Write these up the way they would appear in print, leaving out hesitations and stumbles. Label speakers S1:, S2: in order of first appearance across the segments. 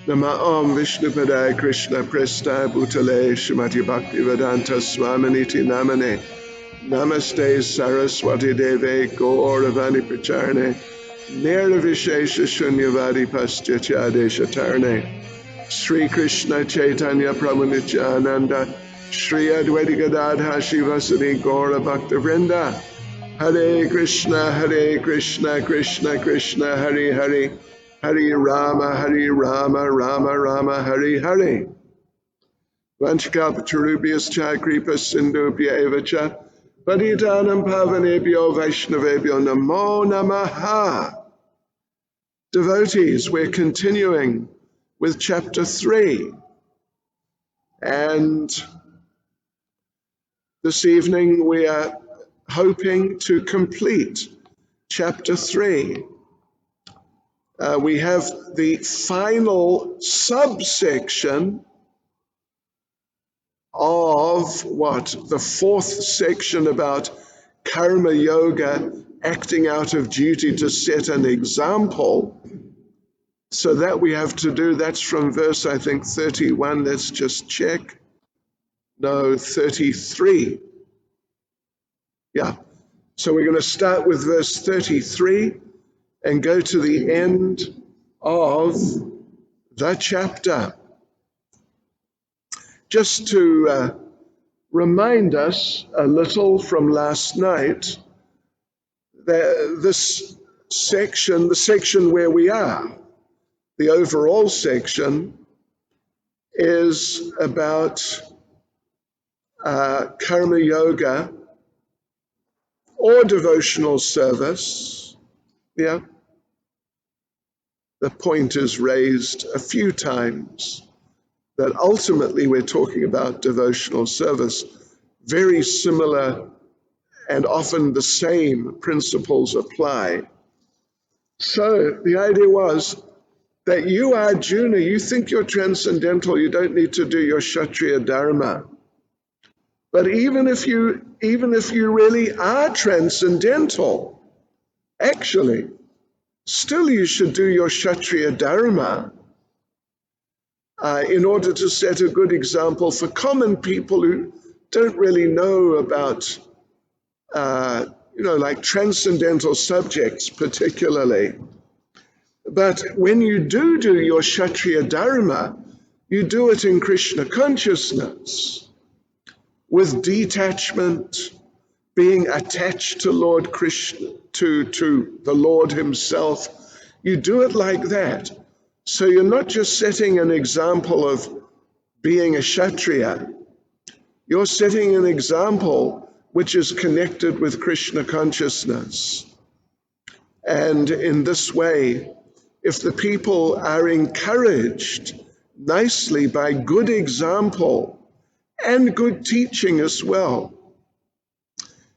S1: Nama Om Vishnupadaya Krishna Prestaya Bhutale Srimati Bhaktivedanta Swaminiti Namane Namaste Saraswati Deve Gauravani Pracharne Nirvishesha Shunyavadi Paschachadesha Tarne Sri Krishna Chaitanya Prabhu Nityananda Sri Advaita Gadadha Shivasadi Gaura Bhakta Vrinda Hare Krishna Krishna Krishna Hare Hare Hare Rama Rama Rama Hare Hare Vanchakapatarubhyas cha kripa sindhubhya eva cha Patitanam pavanebhyo vaishnavebhyo namo namaha. Devotees, we're continuing with chapter 3. And this evening we are hoping to complete chapter 3. We have the final subsection of the fourth section about karma yoga, acting out of duty to set an example. So that we have to do, that's from verse, I think, 31. Let's just check. No, 33. Yeah. So we're going to start with verse 33 and go to the end of the chapter. Just to remind us a little from last night, that this section, the section where we are, the overall section, is about karma yoga or devotional service. Yeah. The point is raised a few times that ultimately we're talking about devotional service. Very similar and often the same principles apply. So the idea was that you, Arjuna, you think you're transcendental, you don't need to do your Kshatriya Dharma. But even if you really are transcendental, actually, still you should do your Kshatriya Dharma in order to set a good example for common people who don't really know about, like transcendental subjects particularly. But when you do your Kshatriya Dharma, you do it in Krishna consciousness, with detachment, being attached to Lord Krishna, to the Lord himself. You do it like that. So you're not just setting an example of being a Kshatriya. You're setting an example which is connected with Krishna consciousness. And in this way, if the people are encouraged nicely by good example and good teaching as well,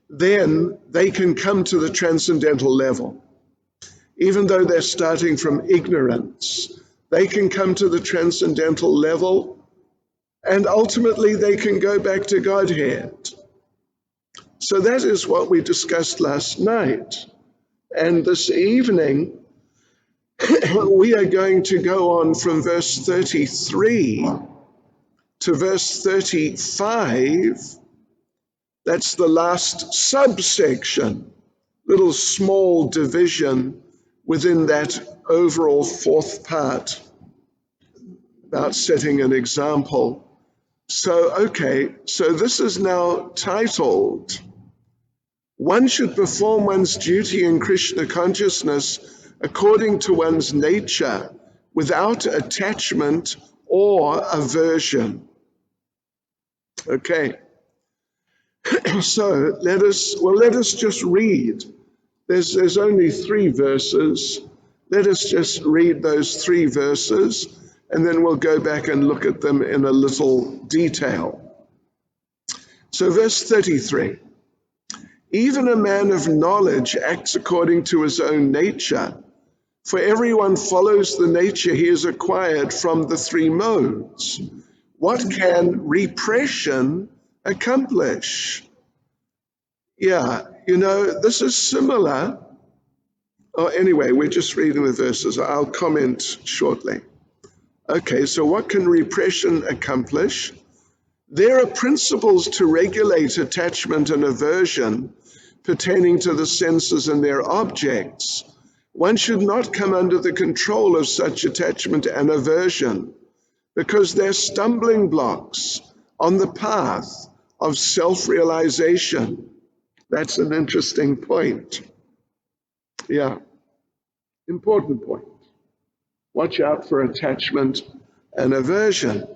S1: then they can come to the transcendental level. Even though they're starting from ignorance, they can come to the transcendental level, and ultimately they can go back to Godhead. So that is what we discussed last night. And this evening, we are going to go on from verse 33 to verse 35. That's the last subsection, little small division within that overall fourth part about setting an example. So this is now titled, One Should Perform One's Duty in Krishna Consciousness according to one's nature, without attachment or aversion. Okay. So let us just read. There's only 3 verses. Let us just read those 3 verses, and then we'll go back and look at them in a little detail. So verse 33, even a man of knowledge acts according to his own nature, for everyone follows the nature he has acquired from the 3 modes. What can repression accomplish? Yeah, this is similar. Anyway, we're just reading the verses. I'll comment shortly. Okay, so what can repression accomplish? There are principles to regulate attachment and aversion pertaining to the senses and their objects. One should not come under the control of such attachment and aversion because they're stumbling blocks on the path of self-realization. That's an interesting point. Yeah, important point. Watch out for attachment and aversion.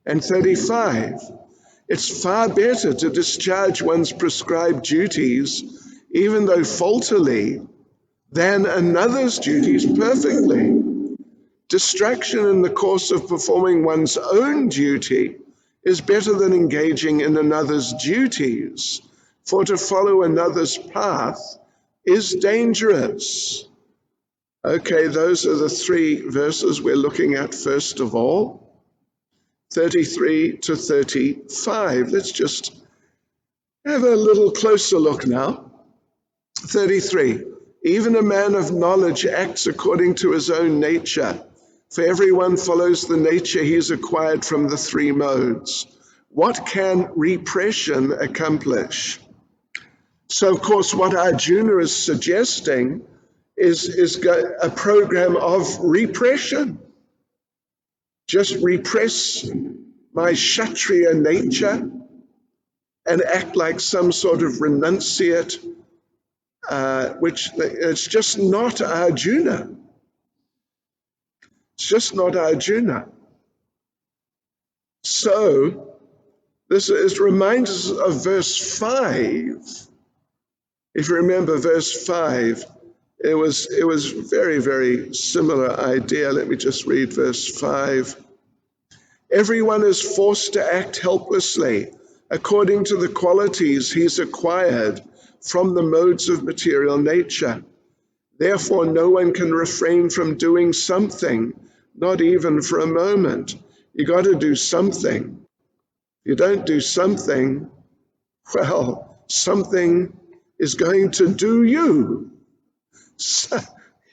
S1: And 35, it's far better to discharge one's prescribed duties, even though faultily, than another's duties perfectly. Distraction in the course of performing one's own duty is better than engaging in another's duties, for to follow another's path is dangerous. Okay, those are the three verses we're looking at first of all, 33 to 35. Let's just have a little closer look now. 33, even a man of knowledge acts according to his own nature, for everyone follows the nature he's acquired from the three modes. What can repression accomplish? So, of course, what Arjuna is suggesting is a program of repression. Just repress my Kshatriya nature and act like some sort of renunciate, which it's just not Arjuna. It's just not Arjuna. So this reminds us of verse 5. If you remember verse 5, it was very, very similar idea. Let me just read verse 5. Everyone is forced to act helplessly according to the qualities he's acquired from the modes of material nature. Therefore, no one can refrain from doing something, not even for a moment. You got to do something. If you don't do something, well, something is going to do you. So,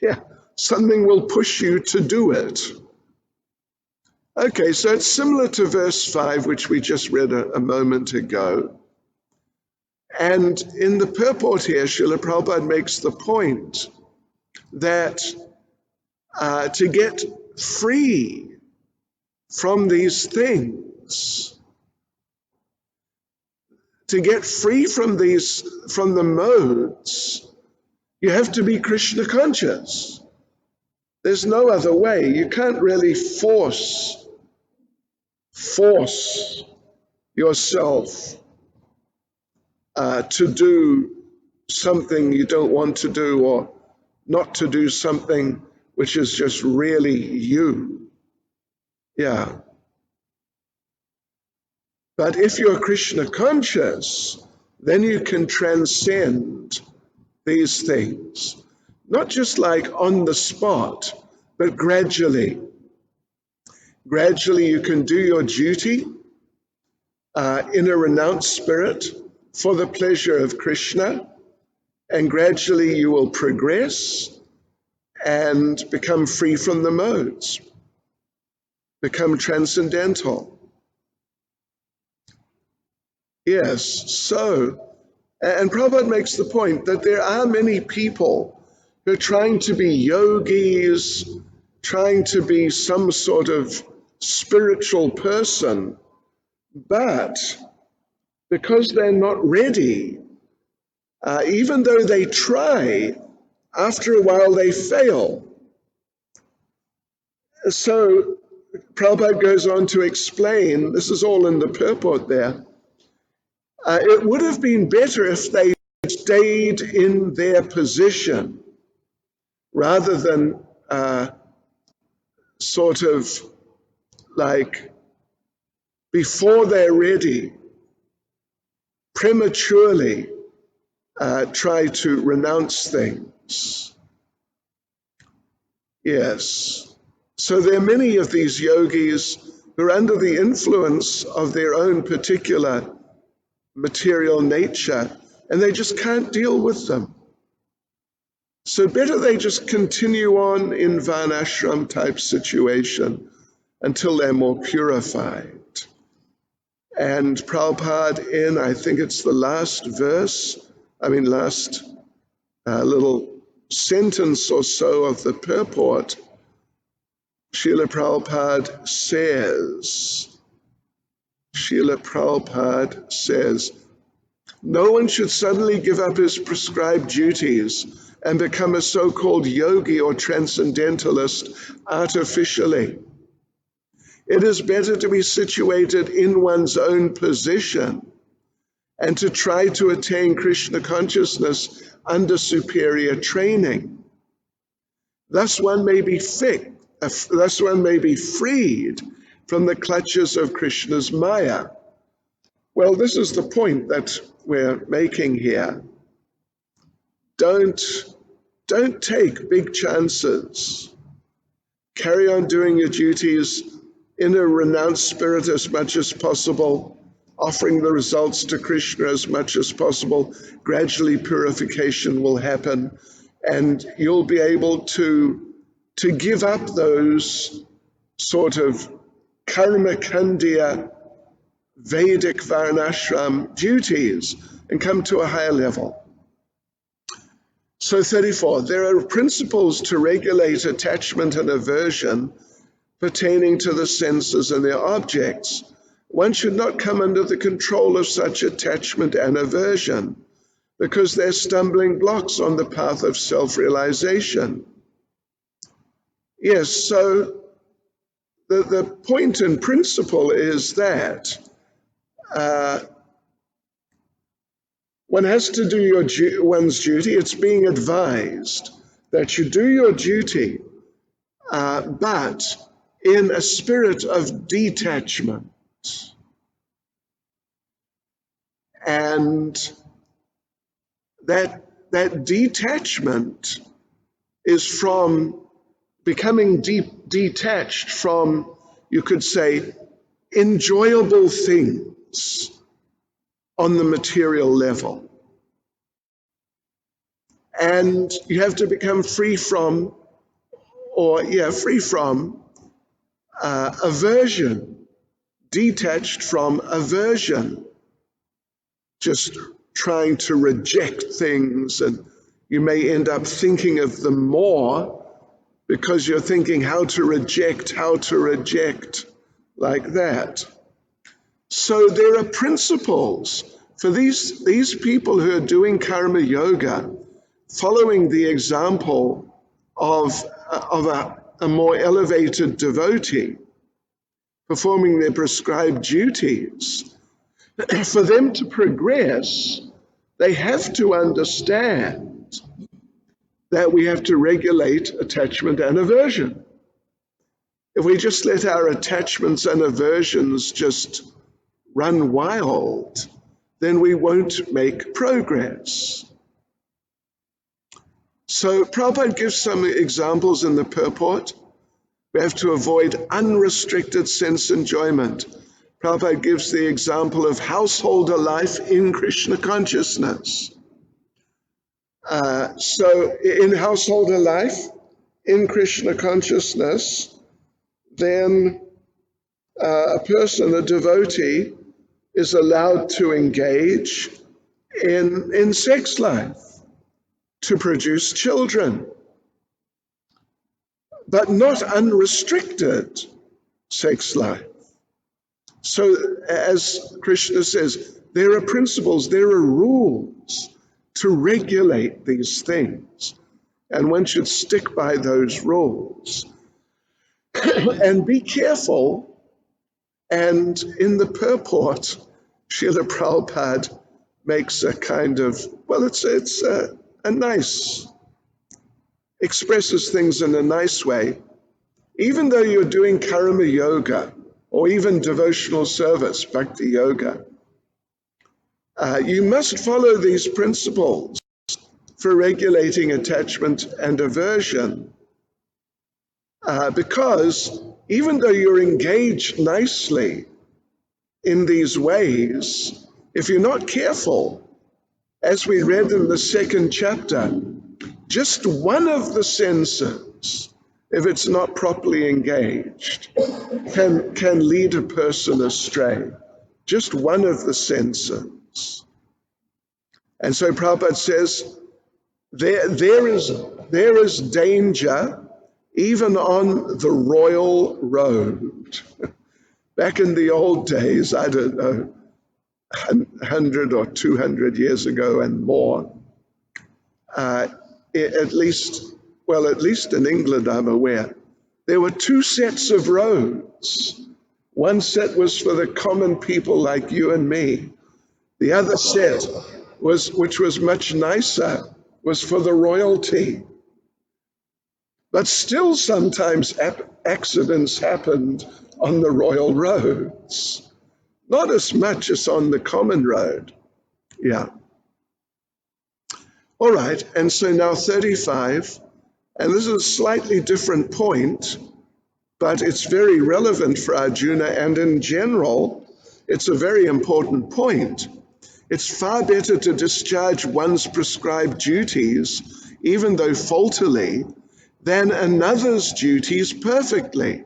S1: yeah, something will push you to do it. Okay, so it's similar to verse 5, which we just read a moment ago. And in the purport here, Srila Prabhupada makes the point that to get free from these things, to get free from the modes, you have to be Krishna conscious. There's no other way. You can't really force yourself to do something you don't want to do, or not to do something which is just really you. Yeah. But if you're Krishna conscious, then you can transcend these things, not just like on the spot, but gradually. Gradually you can do your duty in a renounced spirit for the pleasure of Krishna, and gradually you will progress and become free from the modes, become transcendental. Yes, so, and Prabhupada makes the point that there are many people who are trying to be yogis, trying to be some sort of spiritual person, but because they're not ready, even though they try, after a while they fail. So Prabhupada goes on to explain, this is all in the purport there, it would have been better if they stayed in their position rather than sort of like before they're ready, prematurely try to renounce things. Yes. So there are many of these yogis who are under the influence of their own particular material nature, and they just can't deal with them. So better they just continue on in varnashram type situation until they're more purified. And Prabhupada, in, I think it's the last little sentence or so of the purport, Srila Prabhupada says, no one should suddenly give up his prescribed duties and become a so-called yogi or transcendentalist artificially. It is better to be situated in one's own position and to try to attain Krishna consciousness under superior training. Thus one may be freed from the clutches of Krishna's Maya. Well, this is the point that we're making here. Don't take big chances. Carry on doing your duties in a renounced spirit as much as possible, offering the results to Krishna as much as possible. Gradually purification will happen, and you'll be able to give up those sort of karma kandya Vedic varnashram duties and come to a higher level. So 34, there are principles to regulate attachment and aversion pertaining to the senses and their objects. One should not come under the control of such attachment and aversion because they're stumbling blocks on the path of self-realization. Yes, so the point and principle is that one has to do one's duty. It's being advised that you do your duty, but in a spirit of detachment. And that detachment is from becoming detached from, you could say, enjoyable things on the material level. And you have to become free from aversion, detached from aversion, just trying to reject things, and you may end up thinking of them more because you're thinking how to reject, like that. So there are principles for these people who are doing karma yoga, following the example of a more elevated devotee, performing their prescribed duties. For them to progress, they have to understand that we have to regulate attachment and aversion. If we just let our attachments and aversions just run wild, then we won't make progress. So Prabhupada gives some examples in the purport. We have to avoid unrestricted sense enjoyment. Prabhupada gives the example of householder life in Krishna consciousness. So in householder life, in Krishna consciousness, then a person, a devotee, is allowed to engage in sex life, to produce children, but not unrestricted sex life. So as Krishna says, there are principles, there are rules to regulate these things, and one should stick by those rules. And be careful. And in the purport, Srila Prabhupada makes a kind of, it's a nice, expresses things in a nice way. Even though you're doing karma yoga, or even devotional service, bhakti yoga, you must follow these principles for regulating attachment and aversion. Because even though you're engaged nicely in these ways, if you're not careful, as we read in the second chapter, just one of the senses if it's not properly engaged, can lead a person astray. Just one of the senses. And so Prabhupada says, there is danger even on the royal road. Back in the old days, I don't know, 100 or 200 years ago and more, at least in England, I'm aware, there were two sets of roads. One set was for the common people like you and me. The other set, which was much nicer, was for the royalty. But still sometimes accidents happened on the royal roads. Not as much as on the common road. Yeah. All right, and so now 35, and this is a slightly different point, but it's very relevant for Arjuna, and in general, it's a very important point. It's far better to discharge one's prescribed duties, even though faultily, than another's duties perfectly.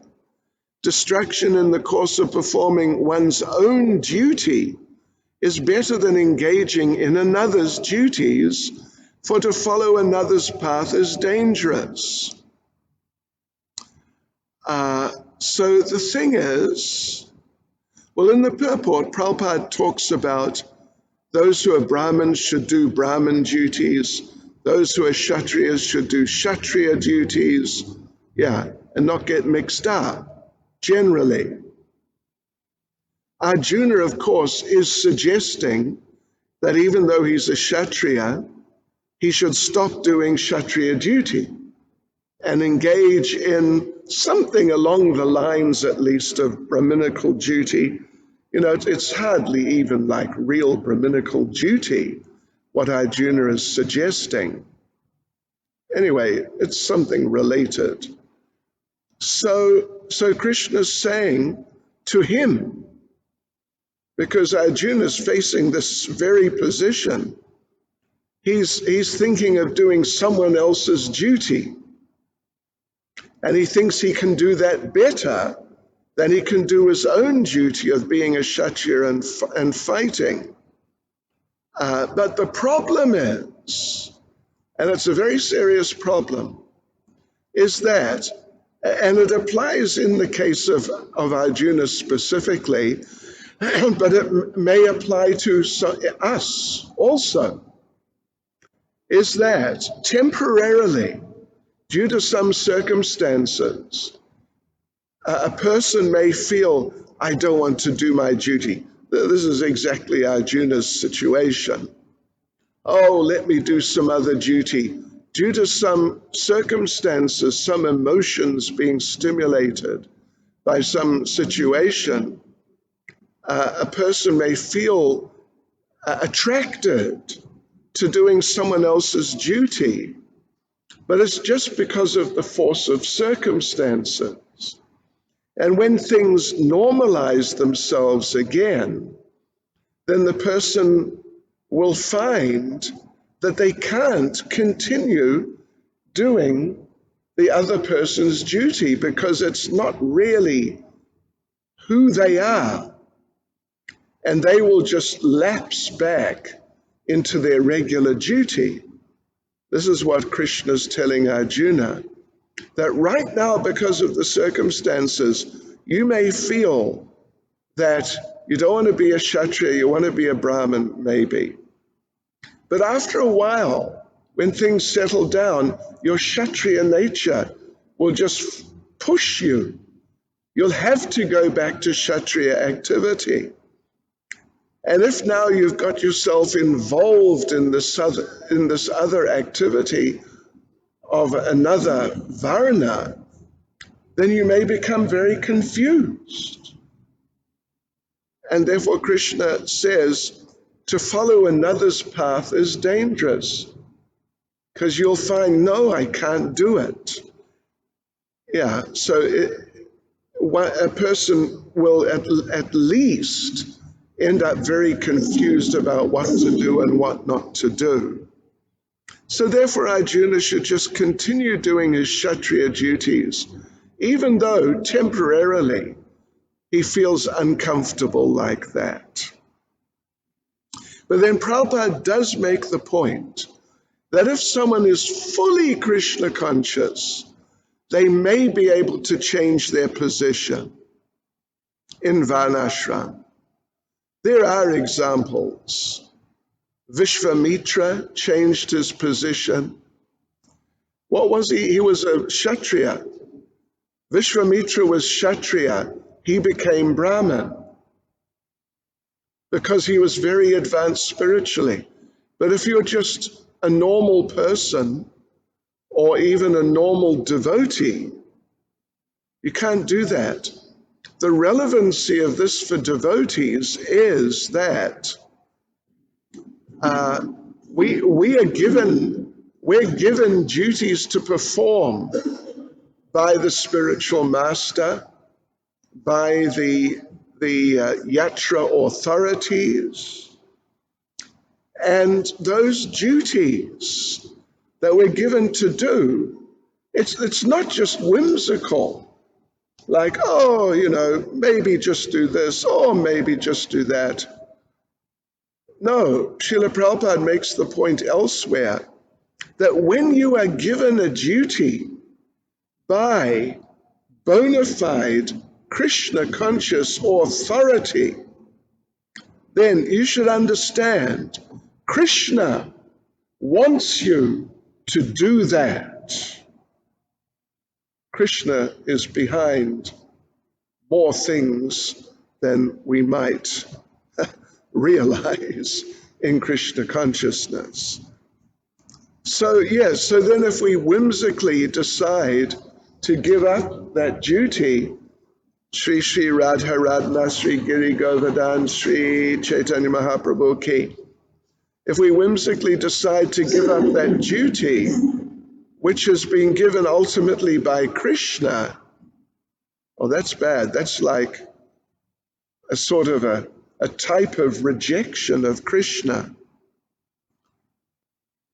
S1: Distraction in the course of performing one's own duty is better than engaging in another's duties, for to follow another's path is dangerous. So the thing is, well, in the purport, Prabhupada talks about those who are Brahmins should do Brahmin duties, those who are Kshatriyas should do Kshatriya duties, and not get mixed up, generally. Arjuna, of course, is suggesting that even though he's a Kshatriya, he should stop doing Kshatriya duty and engage in something along the lines, at least, of Brahminical duty. You know, it's hardly even like real Brahminical duty, what Arjuna is suggesting. Anyway, it's something related. So Krishna's saying to him, because Arjuna's facing this very position, he's thinking of doing someone else's duty. And he thinks he can do that better than he can do his own duty of being a Kshatriya and fighting. But the problem is, and it's a very serious problem, is that, and it applies in the case of Arjuna specifically, but it may apply to us also, is that temporarily, due to some circumstances, a person may feel, I don't want to do my duty. This is exactly Arjuna's situation. Oh, let me do some other duty. Due to some circumstances, some emotions being stimulated by some situation, a person may feel attracted to doing someone else's duty, but it's just because of the force of circumstances. And when things normalize themselves again, then the person will find that they can't continue doing the other person's duty because it's not really who they are. And they will just lapse back into their regular duty. This is what Krishna's telling Arjuna, that right now, because of the circumstances, you may feel that you don't want to be a Kshatriya, you want to be a Brahmin, maybe. But after a while, when things settle down, your Kshatriya nature will just push you. You'll have to go back to Kshatriya activity. And if now you've got yourself involved in this other activity of another varna, then you may become very confused. And therefore Krishna says, to follow another's path is dangerous, because you'll find, no, I can't do it. So a person will at least end up very confused about what to do and what not to do. So therefore Arjuna should just continue doing his Kshatriya duties, even though temporarily he feels uncomfortable like that. But then Prabhupada does make the point that if someone is fully Krishna conscious, they may be able to change their position in Varnashram. There are examples. Vishvamitra changed his position. What was he? He was a Kshatriya. Vishvamitra was Kshatriya. He became Brahmin because he was very advanced spiritually. But if you're just a normal person or even a normal devotee, you can't do that. The relevancy of this for devotees is that we're given duties to perform by the spiritual master, by the yatra authorities, and those duties that we're given to do, it's not just whimsical. Like, oh, maybe just do this, or maybe just do that. No, Srila Prabhupada makes the point elsewhere that when you are given a duty by bona fide Krishna conscious authority, then you should understand Krishna wants you to do that. Krishna is behind more things than we might realize in Krishna consciousness. So yes, so then if we whimsically decide to give up that duty, Sri Sri Radharadna Sri Giri Govardhan Sri Caitanya Mahaprabhu Ki, if we whimsically decide to give up that duty, which has been given ultimately by Krishna, oh, that's bad. That's like a sort of a type of rejection of Krishna.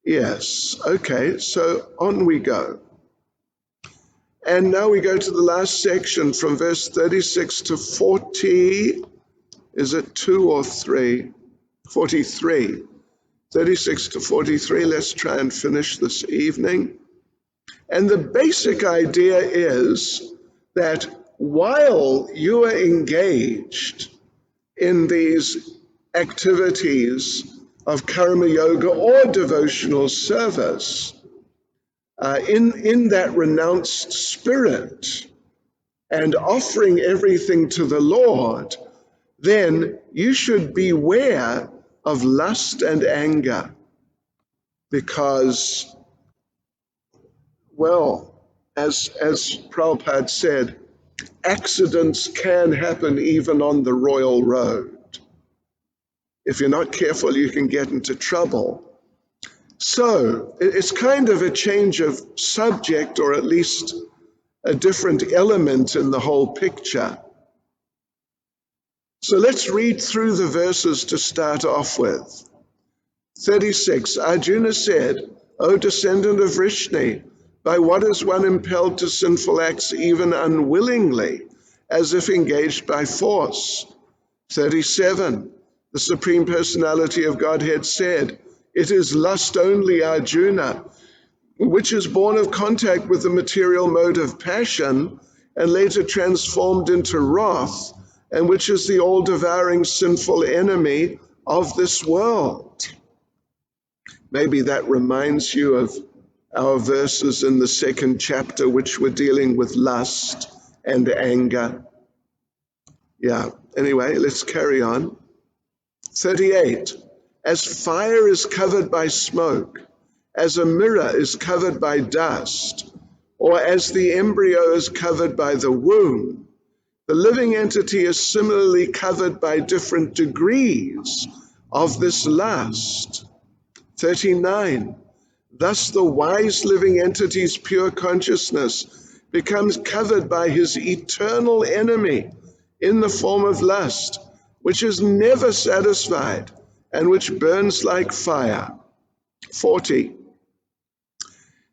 S1: Yes, okay, so on we go. And now we go to the last section from verse 36 to 40. Is it 2 or 3? 43. 36 to 43. Let's try and finish this evening. And the basic idea is that while you are engaged in these activities of karma yoga or devotional service, in that renounced spirit and offering everything to the Lord, then you should beware of lust and anger, because, well, as Prabhupada said, accidents can happen even on the royal road. If you're not careful, you can get into trouble. So it's kind of a change of subject, or at least a different element in the whole picture. So let's read through the verses to start off with. 36, Arjuna said, O descendant of Vrishni, by what is one impelled to sinful acts even unwillingly, as if engaged by force? 37, the Supreme Personality of Godhead said, it is lust only, Arjuna, which is born of contact with the material mode of passion and later transformed into wrath, and which is the all-devouring sinful enemy of this world. Maybe that reminds you of our verses in the 2nd chapter, which were dealing with lust and anger. Yeah, anyway, let's carry on. 38, as fire is covered by smoke, as a mirror is covered by dust, or as the embryo is covered by the womb, the living entity is similarly covered by different degrees of this lust. 39, thus the wise living entity's pure consciousness becomes covered by his eternal enemy in the form of lust, which is never satisfied and which burns like fire. 40,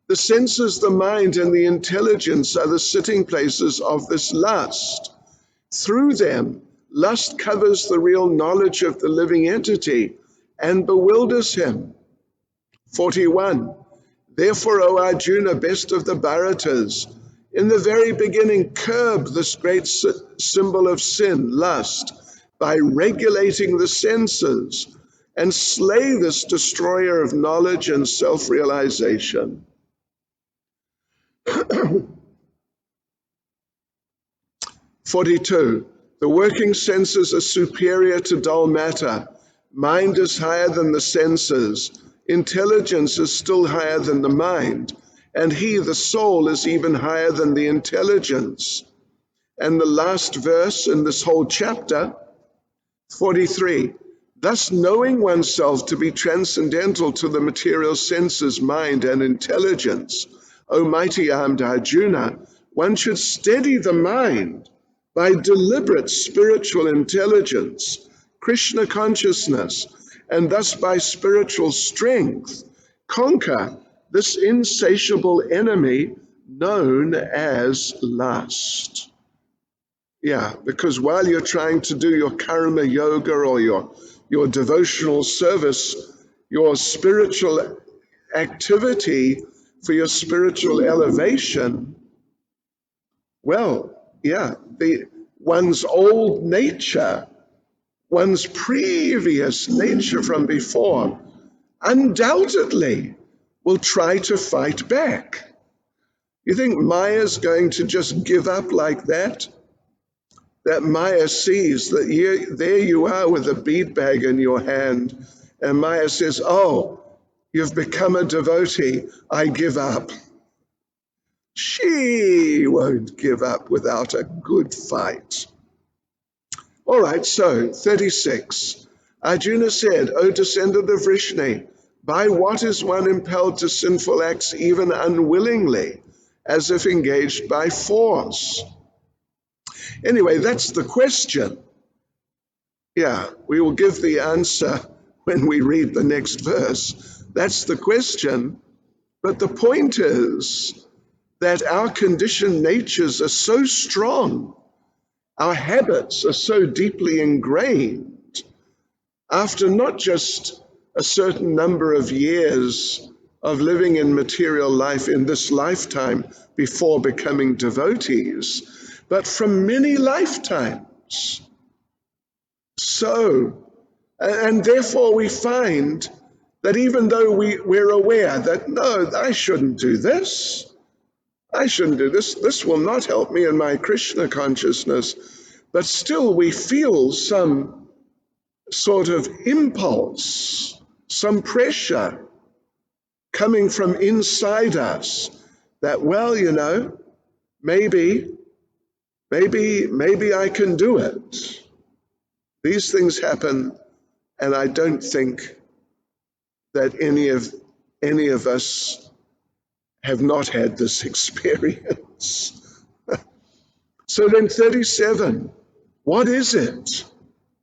S1: The senses, the mind, and the intelligence are the sitting places of this lust. Through them, lust covers the real knowledge of the living entity and bewilders him. 41. Therefore, O Arjuna, best of the Bharatas, in the very beginning curb this great symbol of sin, lust, by regulating the senses, and slay this destroyer of knowledge and self-realization. 42. The working senses are superior to dull matter. Mind is higher than the senses. Intelligence is still higher than the mind. And he, the soul, is even higher than the intelligence. And the last verse in this whole chapter, 43. Thus, knowing oneself to be transcendental to the material senses, mind, and intelligence, O mighty armed Arjuna, one should steady the mind by deliberate spiritual intelligence, Krishna consciousness, and thus by spiritual strength, conquer this insatiable enemy known as lust. Yeah, because while you're trying to do your karma yoga or your devotional service, your spiritual activity for your spiritual elevation, well, yeah, one's old nature, one's previous nature from before, undoubtedly will try to fight back. You think Maya's going to just give up like that? That Maya sees that there you are with a bead bag in your hand, and Maya says, oh, you've become a devotee, I give up. She won't give up without a good fight. All right, so 36. Arjuna said, O descendant of Vrishni, by what is one impelled to sinful acts even unwillingly, as if engaged by force? Anyway, that's the question. Yeah, we will give the answer when we read the next verse. That's the question. But the point is that our conditioned natures are so strong, our habits are so deeply ingrained, after not just a certain number of years of living in material life in this lifetime before becoming devotees, but from many lifetimes. So, and therefore we find that even though we're aware that, no, I shouldn't do this, this will not help me in my Krishna consciousness, but still we feel some sort of impulse, some pressure coming from inside us that, well, maybe I can do it. These things happen, and I don't think that any of us have not had this experience. So then 37, what is it?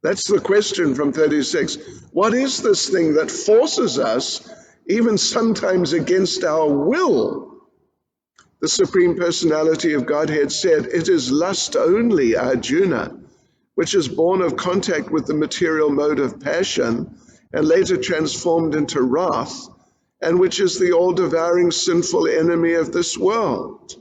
S1: That's the question from 36. What is this thing that forces us, even sometimes against our will? The Supreme Personality of Godhead said, it is lust only, Arjuna, which is born of contact with the material mode of passion and later transformed into wrath, and which is the all-devouring sinful enemy of this world.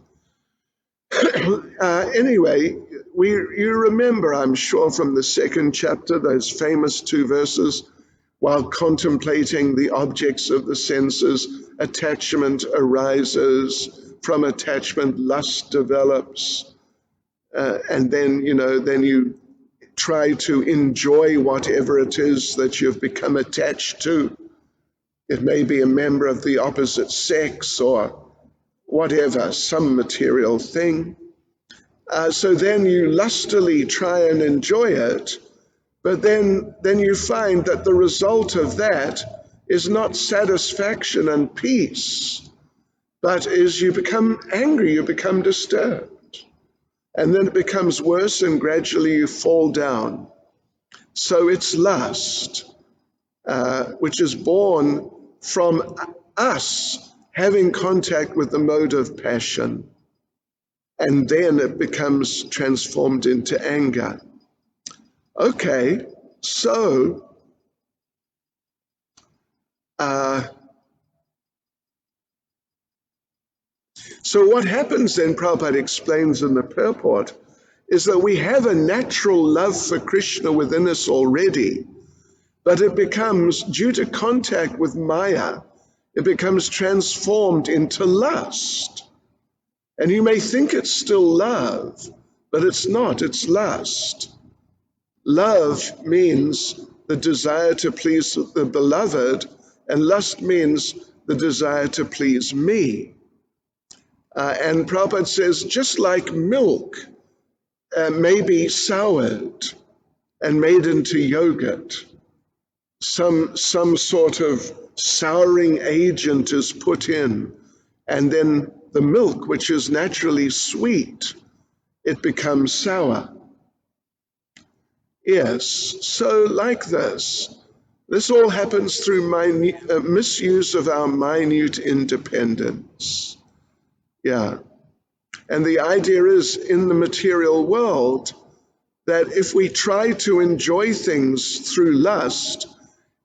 S1: Anyway, you remember, I'm sure, from the second chapter, those famous 2 verses, while contemplating the objects of the senses, attachment arises, from attachment lust develops, and then you try to enjoy whatever it is that you've become attached to. It may be a member of the opposite sex or whatever, some material thing. So then you lustily try and enjoy it, but then you find that the result of that is not satisfaction and peace, but is you become angry, you become disturbed. And then it becomes worse and gradually you fall down. So it's lust, which is born from us having contact with the mode of passion, and then it becomes transformed into anger. Okay, so what happens then, Prabhupada explains in the purport, is that we have a natural love for Krishna within us already, but it becomes, due to contact with Maya, it becomes transformed into lust. And you may think it's still love, but it's not, it's lust. Love means the desire to please the beloved, and lust means the desire to please me. And Prabhupada says, just like milk may be soured and made into yogurt, some sort of souring agent is put in, and then the milk, which is naturally sweet, it becomes sour. Yes, so like this all happens through misuse of our minute independence. Yeah. And the idea is, in the material world, that if we try to enjoy things through lust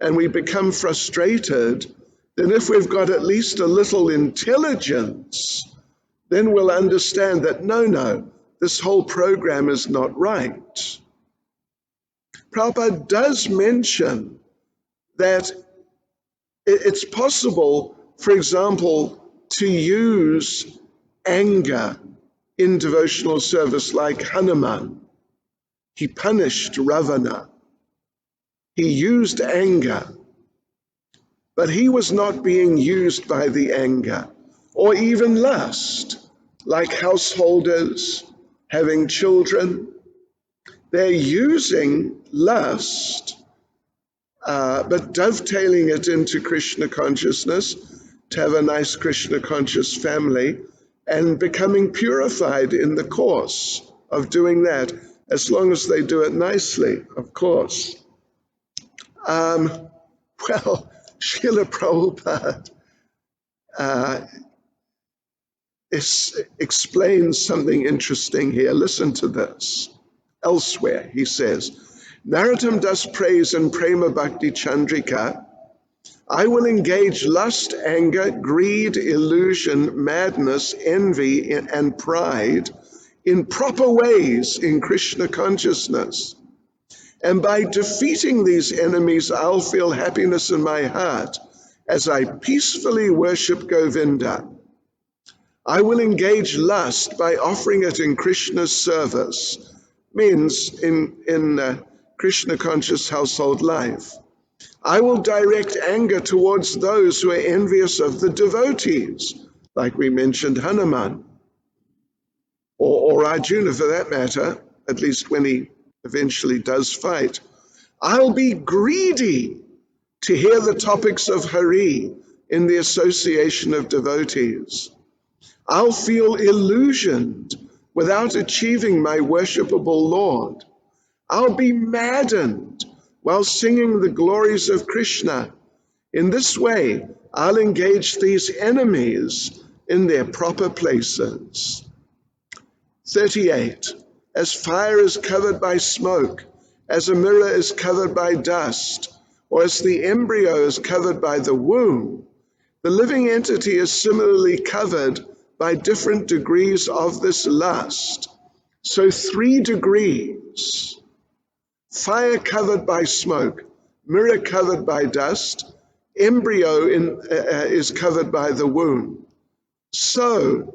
S1: and we become frustrated, then if we've got at least a little intelligence, then we'll understand that no, this whole program is not right. Prabhupada does mention that it's possible, for example, to use anger in devotional service, like Hanuman. He punished Ravana. He used anger, but he was not being used by the anger, or even lust, like householders having children. They're using lust, but dovetailing it into Krishna consciousness to have a nice Krishna conscious family, and becoming purified in the course of doing that, as long as they do it nicely, of course. Well, Srila Prabhupada explains something interesting here. Listen to this. Elsewhere, he says, Narottam Das prays in Prema Bhakti Chandrika, I will engage lust, anger, greed, illusion, madness, envy, and pride in proper ways in Krishna consciousness. And by defeating these enemies, I'll feel happiness in my heart as I peacefully worship Govinda. I will engage lust by offering it in Krishna's service, means in Krishna conscious household life. I will direct anger towards those who are envious of the devotees, like we mentioned Hanuman, or Arjuna for that matter, at least when he eventually does fight. I'll be greedy to hear the topics of Hari in the association of devotees. I'll feel illusioned without achieving my worshipable Lord. I'll be maddened while singing the glories of Krishna. In this way, I'll engage these enemies in their proper places. 38. As fire is covered by smoke, as a mirror is covered by dust, or as the embryo is covered by the womb, the living entity is similarly covered by different degrees of this lust. So 3 degrees. Fire covered by smoke, mirror covered by dust, embryo is covered by the womb. So,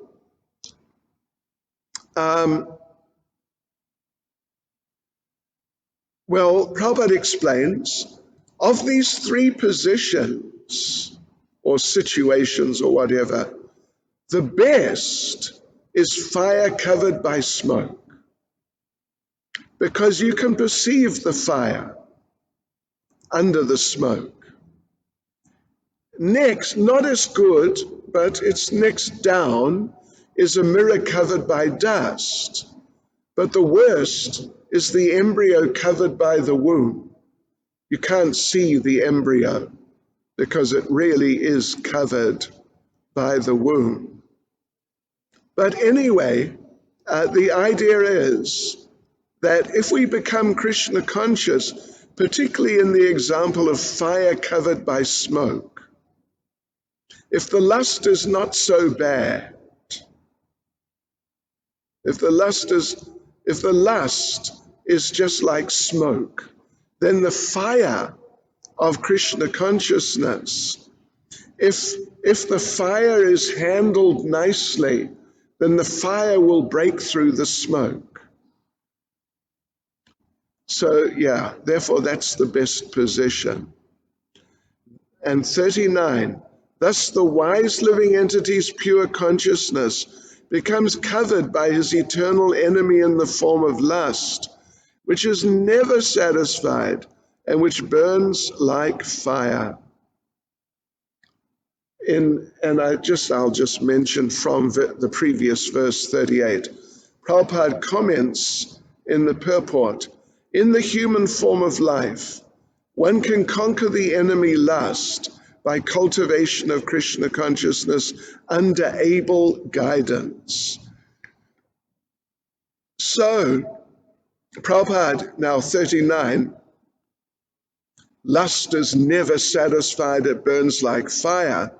S1: Prabhupada explains, of these 3 positions, or situations, or whatever, the best is fire covered by smoke, because you can perceive the fire under the smoke. Next, not as good, but it's next down, is a mirror covered by dust. But the worst is the embryo covered by the womb. You can't see the embryo because it really is covered by the womb. But anyway, the idea is that if we become Krishna conscious, particularly in the example of fire covered by smoke, if the lust is not so bad, if the lust is just like smoke, then the fire of Krishna consciousness, if the fire is handled nicely, then the fire will break through the smoke. So yeah, therefore that's the best position. And 39, thus the wise living entity's pure consciousness becomes covered by his eternal enemy in the form of lust, which is never satisfied and which burns like fire. I'll just mention from the previous verse 38. Prabhupada comments in the purport, in the human form of life, one can conquer the enemy lust by cultivation of Krishna consciousness under able guidance. So, Prabhupada, now 39, lust is never satisfied, it burns like fire.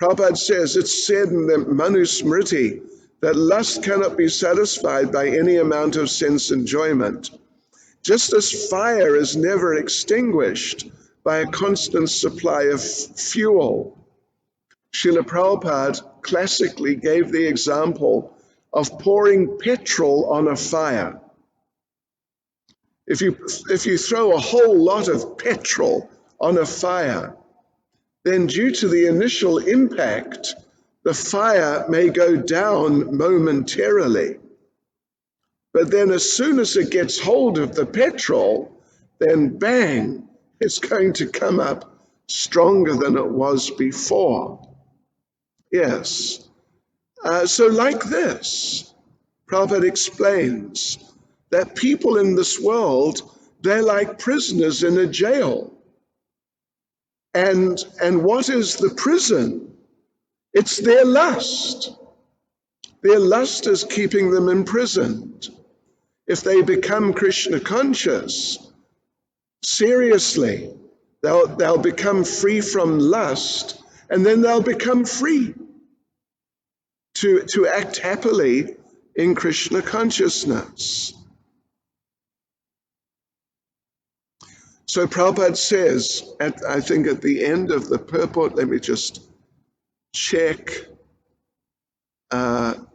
S1: Prabhupada says, it's said in the Manusmriti that lust cannot be satisfied by any amount of sense enjoyment, just as fire is never extinguished by a constant supply of fuel. Srila Prabhupada classically gave the example of pouring petrol on a fire. If you throw a whole lot of petrol on a fire, then due to the initial impact, the fire may go down momentarily. But then as soon as it gets hold of the petrol, then bang, it's going to come up stronger than it was before. Yes. So like this, Prabhupada explains that people in this world, they're like prisoners in a jail. And what is the prison? It's their lust. Their lust is keeping them imprisoned. If they become Krishna conscious, seriously, they'll become free from lust, and then they'll become free to act happily in Krishna consciousness. So Prabhupada says, I think at the end of the purport, let me just check. Srila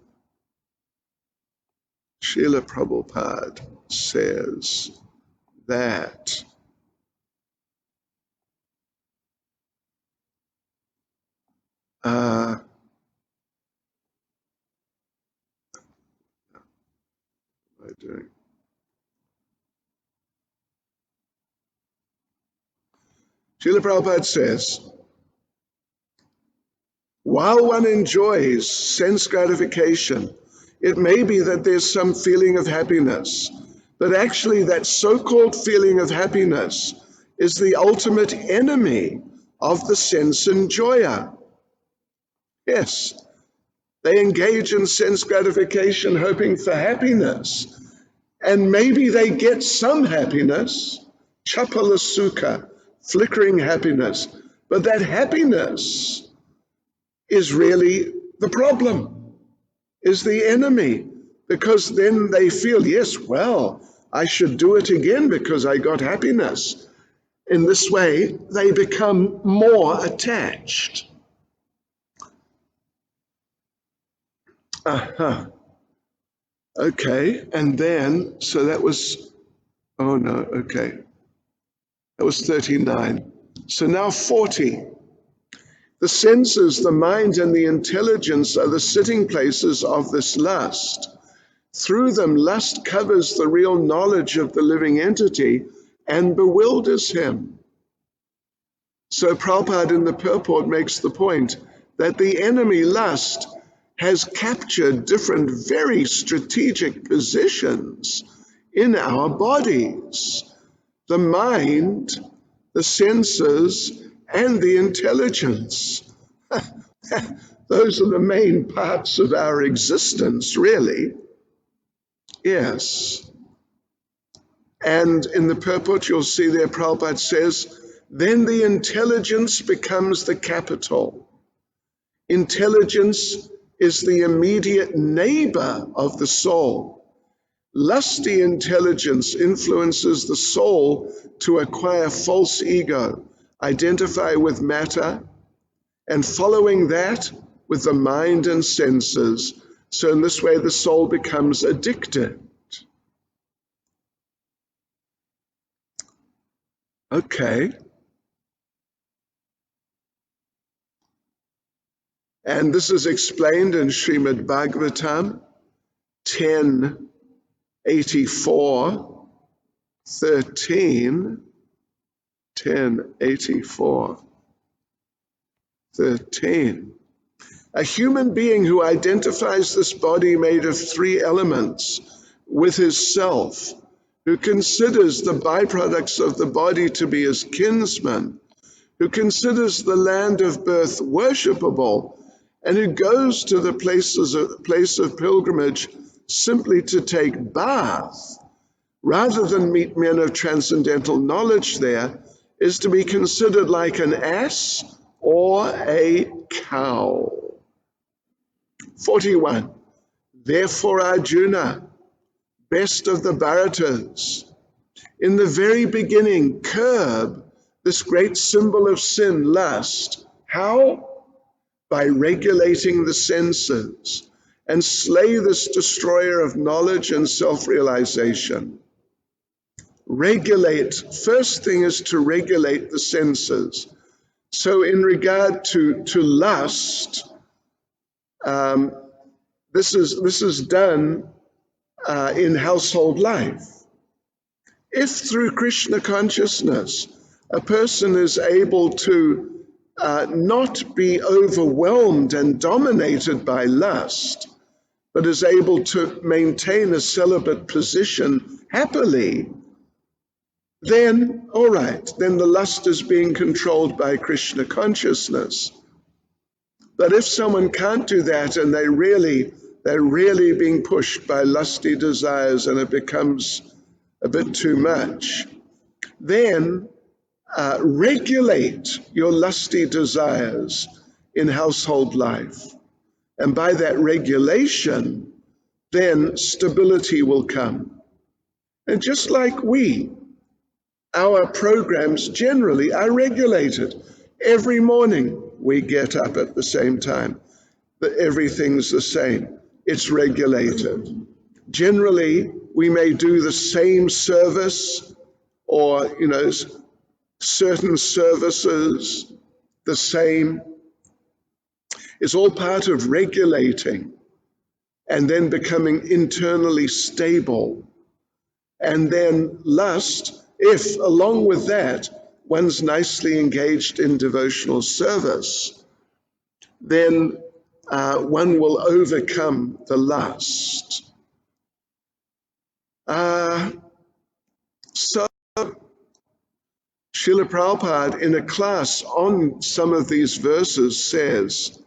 S1: Prabhupada says that what am I doing? Srila Prabhupada says, while one enjoys sense gratification, it may be that there's some feeling of happiness, but actually that so-called feeling of happiness is the ultimate enemy of the sense enjoyer. Yes, they engage in sense gratification hoping for happiness, and maybe they get some happiness, chapala sukha, flickering happiness, but that happiness is really the problem, is the enemy, because then they feel, yes, well, I should do it again because I got happiness. In this way, they become more attached. Okay, and then, so that was, that was 39. So now 40. The senses, the mind, and the intelligence are the sitting places of this lust. Through them, lust covers the real knowledge of the living entity and bewilders him. So Prabhupada in the purport makes the point that the enemy lust has captured different very strategic positions in our bodies. The mind, the senses, and the intelligence. Those are the main parts of our existence, really. Yes. And in the purport, you'll see there, Prabhupada says, then the intelligence becomes the capital. Intelligence is the immediate neighbor of the soul. Lusty intelligence influences the soul to acquire false ego, identify with matter, and following that with the mind and senses. So in this way, the soul becomes addicted. Okay. And this is explained in Srimad Bhagavatam 1084, 13. 1084, 13. A human being who identifies this body made of three elements with his self, who considers the byproducts of the body to be his kinsmen, who considers the land of birth worshipable, and who goes to the place of pilgrimage simply to take bath, rather than meet men of transcendental knowledge there, is to be considered like an ass or a cow. 41. Therefore, Arjuna, best of the Bharatas, in the very beginning, curb this great symbol of sin, lust. How? By regulating the senses, and slay this destroyer of knowledge and self-realization. Regulate, first thing is to regulate the senses. So in regard to lust, this is done in household life. If through Krishna consciousness a person is able to not be overwhelmed and dominated by lust, but is able to maintain a celibate position happily, then, all right, then the lust is being controlled by Krishna consciousness. But if someone can't do that and they're really being pushed by lusty desires and it becomes a bit too much, then regulate your lusty desires in household life. And by that regulation, then stability will come. And just like our programs generally are regulated. Every morning we get up at the same time. Everything's the same. It's regulated. Generally, we may do the same service or, certain services the same. It's all part of regulating and then becoming internally stable. And then lust, if along with that one's nicely engaged in devotional service, then one will overcome the lust. So Srila Prabhupada, in a class on some of these verses, says,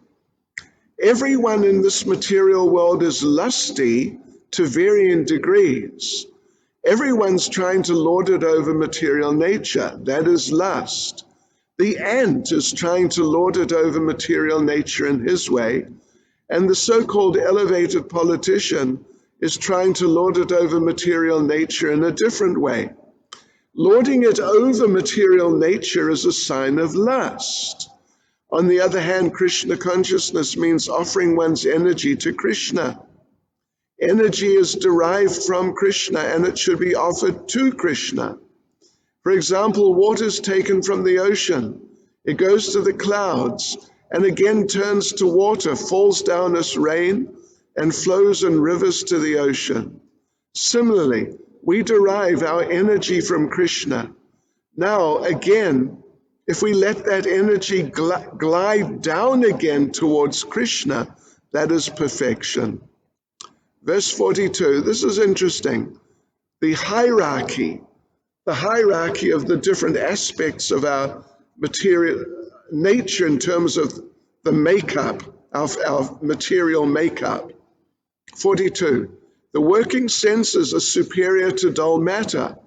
S1: everyone in this material world is lusty to varying degrees. Everyone's trying to lord it over material nature. That is lust. The ant is trying to lord it over material nature in his way, and the so-called elevated politician is trying to lord it over material nature in a different way. Lording it over material nature is a sign of lust. On the other hand, Krishna consciousness means offering one's energy to Krishna. Energy is derived from Krishna and it should be offered to Krishna. For example, water is taken from the ocean. It goes to the clouds and again turns to water, falls down as rain, and flows in rivers to the ocean. Similarly, we derive our energy from Krishna. Now, again, if we let that energy glide down again towards Krishna, that is perfection. Verse 42, this is interesting. The hierarchy of the different aspects of our material nature in terms of the makeup, our material makeup. 42. The working senses are superior to dull matter.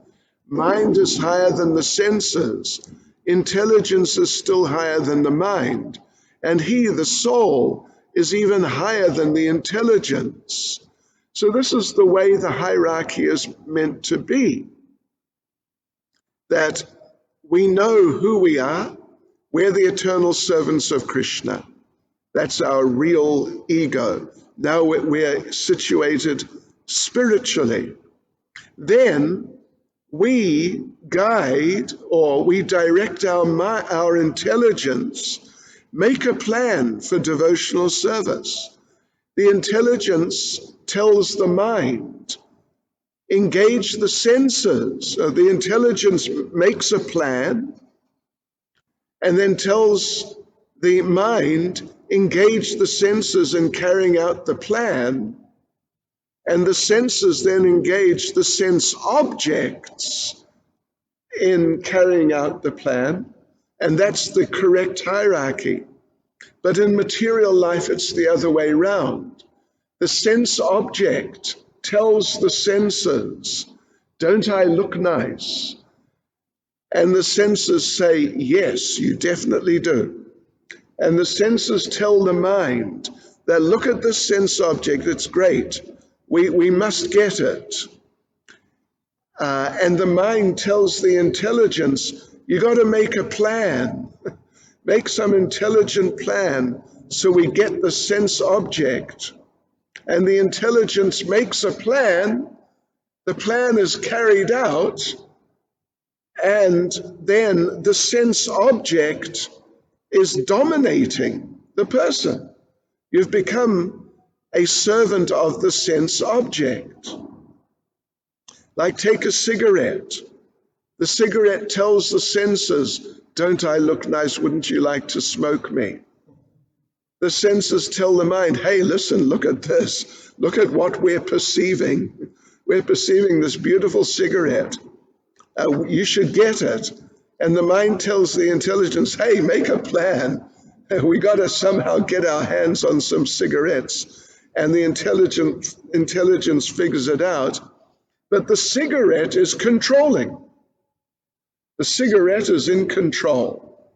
S1: Mind is higher than the senses. Intelligence is still higher than the mind. And he, the soul, is even higher than the intelligence. So this is the way the hierarchy is meant to be. That we know who we are. We're the eternal servants of Krishna. That's our real ego. Now we're situated spiritually. Then we guide or we direct our intelligence, make a plan for devotional service. The intelligence tells the mind, engage the senses. So the intelligence makes a plan and then tells the mind, engage the senses in carrying out the plan, and the senses then engage the sense objects in carrying out the plan, and that's the correct hierarchy. But in material life, it's the other way around. The sense object tells the senses, don't I look nice? And the senses say, yes, you definitely do. And the senses tell the mind that look at this sense object, it's great. We must get it. And the mind tells the intelligence, you got to make a plan. Make some intelligent plan so we get the sense object. And the intelligence makes a plan. The plan is carried out. And then the sense object is dominating the person. You've become a servant of the sense object. Like take a cigarette. The cigarette tells the senses, don't I look nice? Wouldn't you like to smoke me? The senses tell the mind, hey, listen, look at this. Look at what we're perceiving. We're perceiving this beautiful cigarette. You should get it. And the mind tells the intelligence, hey, make a plan. We got to somehow get our hands on some cigarettes. And the intelligence figures it out. But the cigarette is controlling. The cigarette is in control.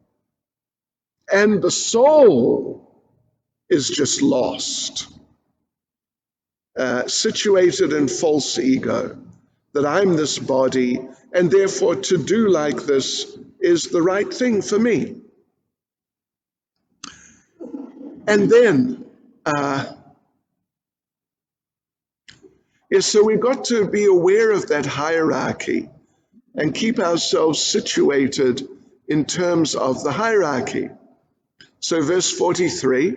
S1: And the soul is just lost, situated in false ego, that I'm this body, and therefore to do like this is the right thing for me. And then, so we've got to be aware of that hierarchy and keep ourselves situated in terms of the hierarchy. So verse 43,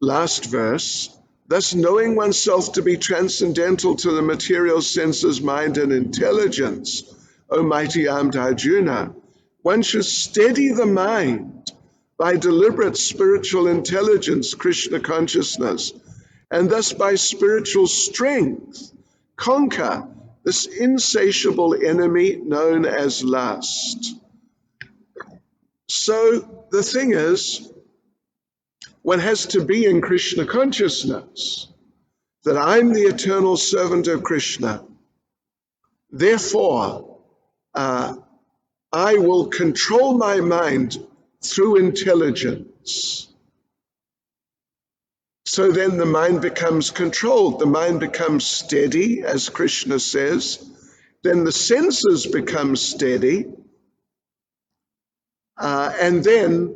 S1: last verse, thus knowing oneself to be transcendental to the material senses, mind, and intelligence, O mighty armed Arjuna, one should steady the mind by deliberate spiritual intelligence, Krishna consciousness, and thus by spiritual strength conquer this insatiable enemy known as lust. So the thing is, one has to be in Krishna consciousness, that I'm the eternal servant of Krishna. Therefore, I will control my mind through intelligence. So then the mind becomes controlled. The mind becomes steady, as Krishna says. Then the senses become steady. And then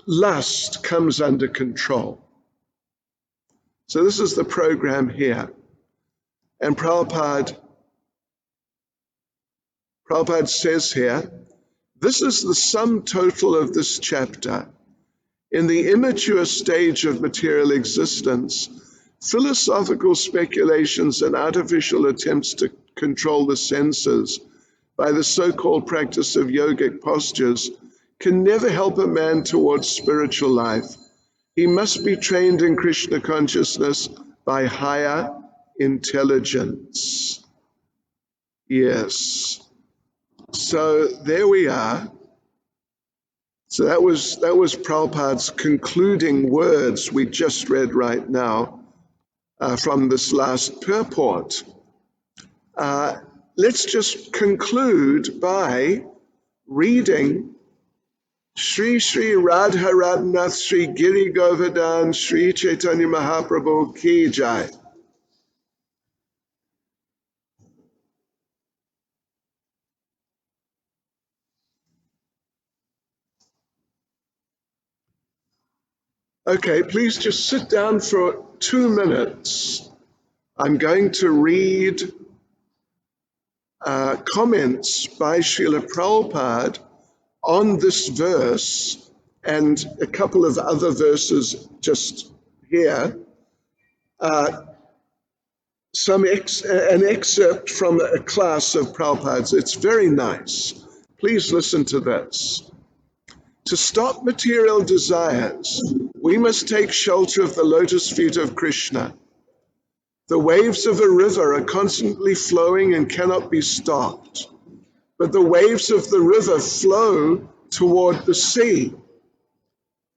S1: lust comes under control. So this is the program here. And Prabhupada says here, this is the sum total of this chapter. In the immature stage of material existence, philosophical speculations and artificial attempts to control the senses by the so-called practice of yogic postures can never help a man towards spiritual life. He must be trained in Krishna consciousness by higher intelligence. Yes. So there we are. So that was Prabhupada's concluding words we just read right now from this last purport. Let's just conclude by reading Shri Shri Radha Radhanath Shri Giri Govardhan Shri Caitanya Mahaprabhu Ki Jai. Okay, please just sit down for 2 minutes. I'm going to read comments by Srila Prabhupada on this verse and a couple of other verses just here. An excerpt from a class of Prabhupada's. It's very nice. Please listen to this. To stop material desires, we must take shelter of the lotus feet of Krishna. The waves of a river are constantly flowing and cannot be stopped, but the waves of the river flow toward the sea.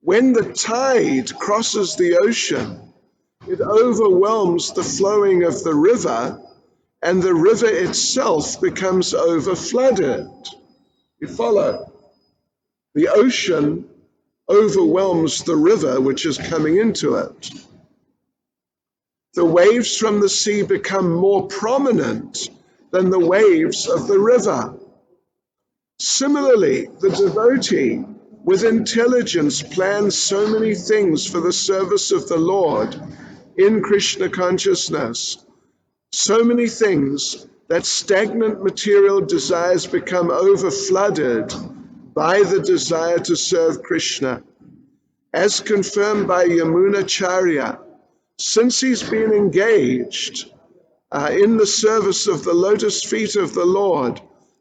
S1: When the tide crosses the ocean, it overwhelms the flowing of the river, and the river itself becomes overflooded. You follow? The ocean overwhelms the river which is coming into it. The waves from the sea become more prominent than the waves of the river. Similarly, the devotee with intelligence plans so many things for the service of the Lord in Krishna consciousness, so many things that stagnant material desires become overflooded by the desire to serve Krishna. As confirmed by Yamunacharya, since he's been engaged in the service of the lotus feet of the Lord,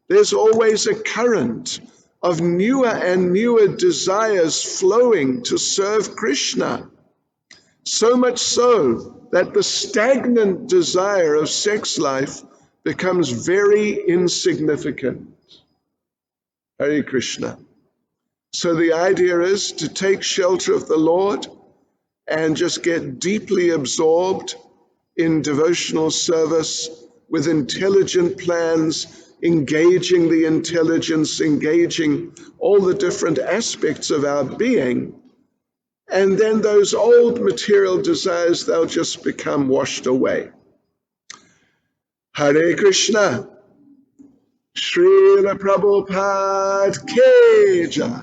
S1: there's always a current of newer and newer desires flowing to serve Krishna. So much so that the stagnant desire of sex life becomes very insignificant. Hare Krishna. So the idea is to take shelter of the Lord and just get deeply absorbed in devotional service with intelligent plans, engaging the intelligence, engaging all the different aspects of our being. And then those old material desires, they'll just become washed away. Hare Krishna. Srila Prabhupada Ki Jai.